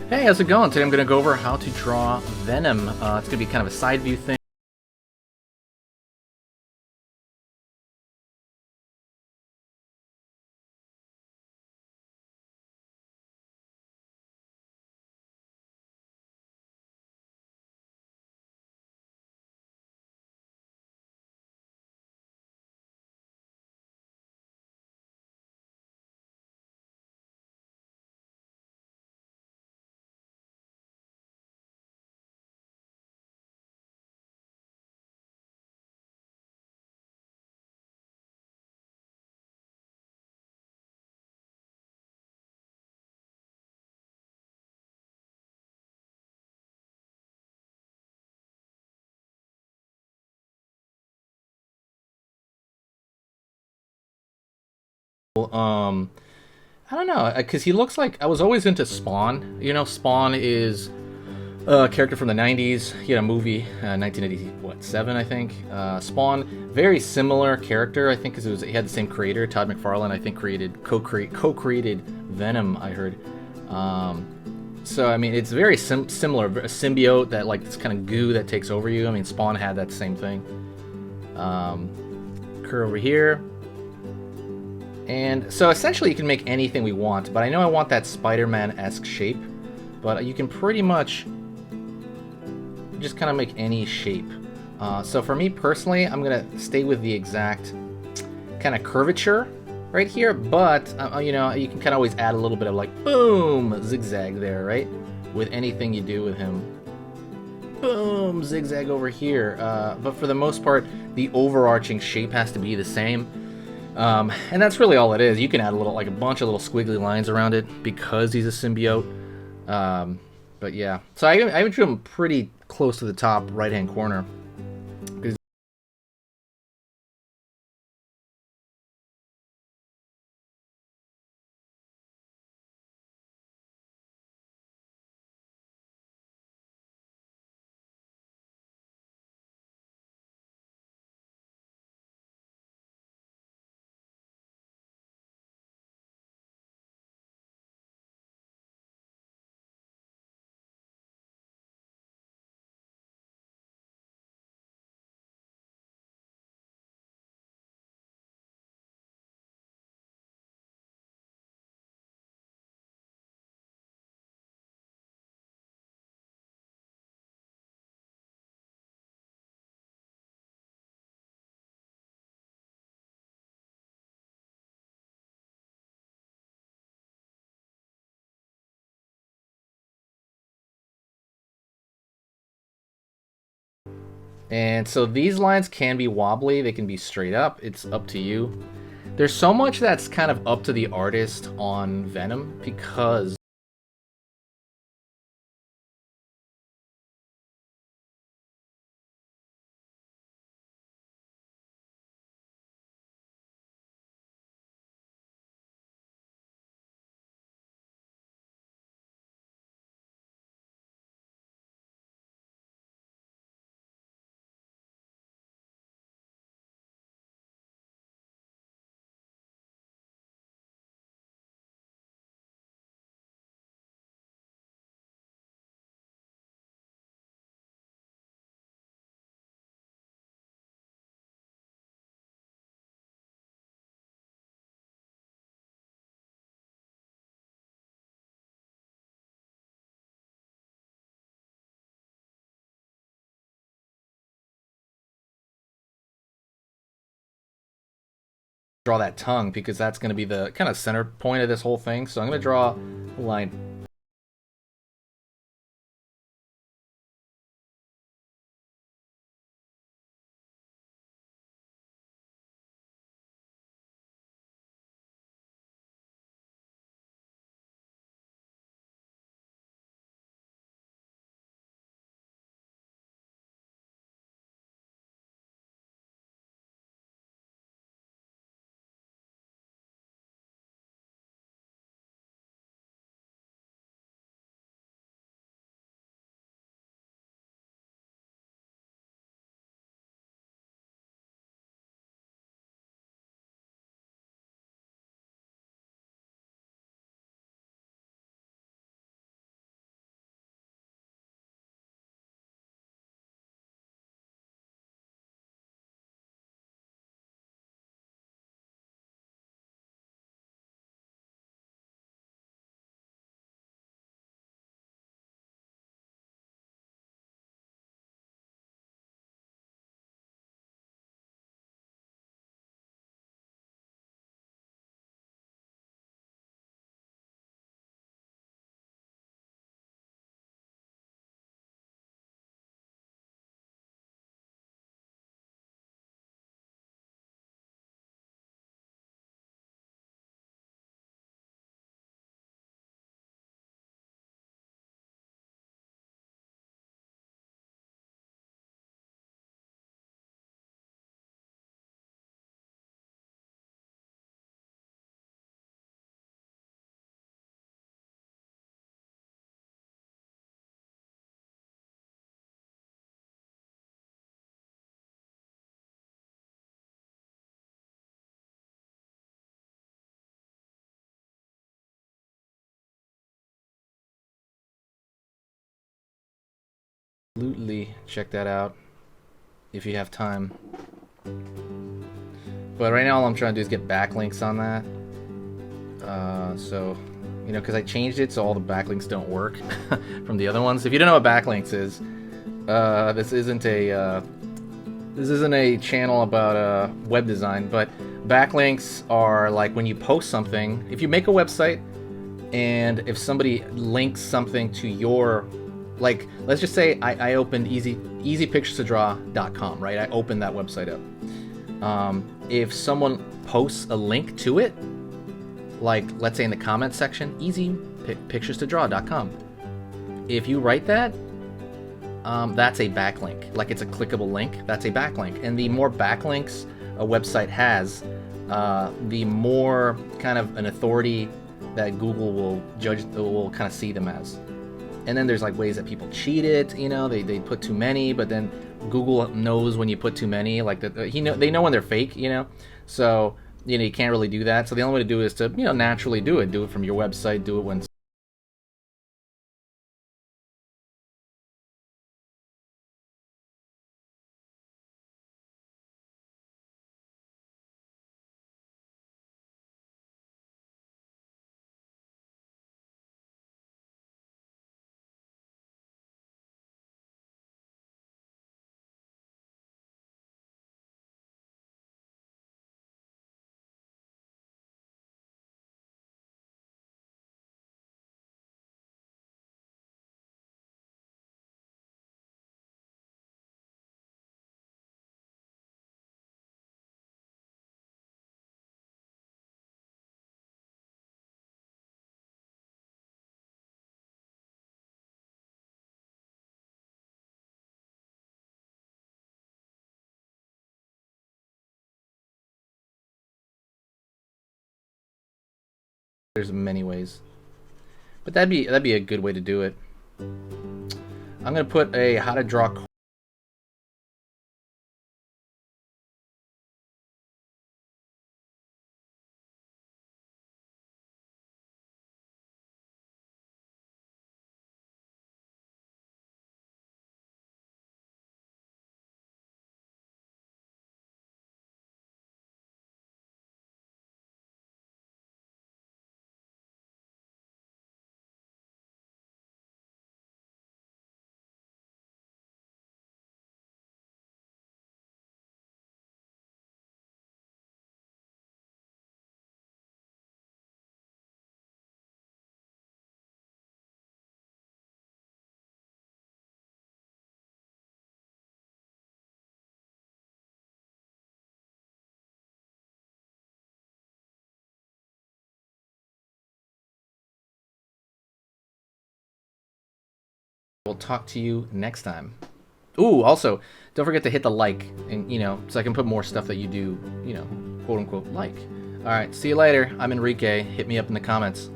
Hey, how's it going? Today I'm going to go over how to draw Venom. It's going to be kind of a side view thing. Um, I don't know, because he looks like I was always into Spawn. You know, Spawn is a character from the '90s. He had a movie, 1987, I think. Spawn, very similar character, I think, because he had the same creator, Todd McFarlane. I think co-created Venom. I heard. So I mean, it's very similar, a symbiote that like this kind of goo that takes over you. I mean, Spawn had that same thing. Occur over here. And so essentially you can make anything we want, but I know I want that Spider-Man-esque shape, but you can pretty much just kind of make any shape. So for me personally, I'm going to stay with the exact kind of curvature right here, but you know, you can kind of always add a little bit of like, boom, zigzag there, right? With anything you do with him. Boom, zigzag over here. But for the most part, the overarching shape has to be the same. And that's really all it is. You can add like a bunch of little squiggly lines around it because he's a symbiote. But yeah, so I drew him pretty close to the top right-hand corner. And so these lines can be wobbly, they can be straight up, it's up to you. There's so much that's kind of up to the artist on Venom because draw that tongue because that's going to be the kind of center point of this whole thing. So I'm going to draw a line Absolutely check that out if you have time. But right now all I'm trying to do is get backlinks on that. So, you know, because I changed it so all the backlinks don't work from the other ones. If you don't know what backlinks is, this isn't a channel about web design, but backlinks are like when you post something. If you make a website and if somebody links something to your, like, let's just say I opened easypicturestodraw.com, right? I opened that website up. If someone posts a link to it, like let's say in the comments section, easypicturestodraw.com, if you write that, that's a backlink. Like, it's a clickable link, that's a backlink. And the more backlinks a website has, the more kind of an authority that Google will judge, will kind of see them as. And then there's like ways that people cheat it, you know, they put too many, but then Google knows when you put too many, like they know when they're fake, you know. So, you know, you can't really do that. So the only way to do it is to, you know, naturally do it from your website, do it when there's many ways. But that'd be a good way to do it. I'm gonna put a how to draw. We'll talk to you next time. Ooh, also, don't forget to hit the like, and, you know, so I can put more stuff that you do, you know, quote unquote like. All right, see you later. I'm Enrique. Hit me up in the comments.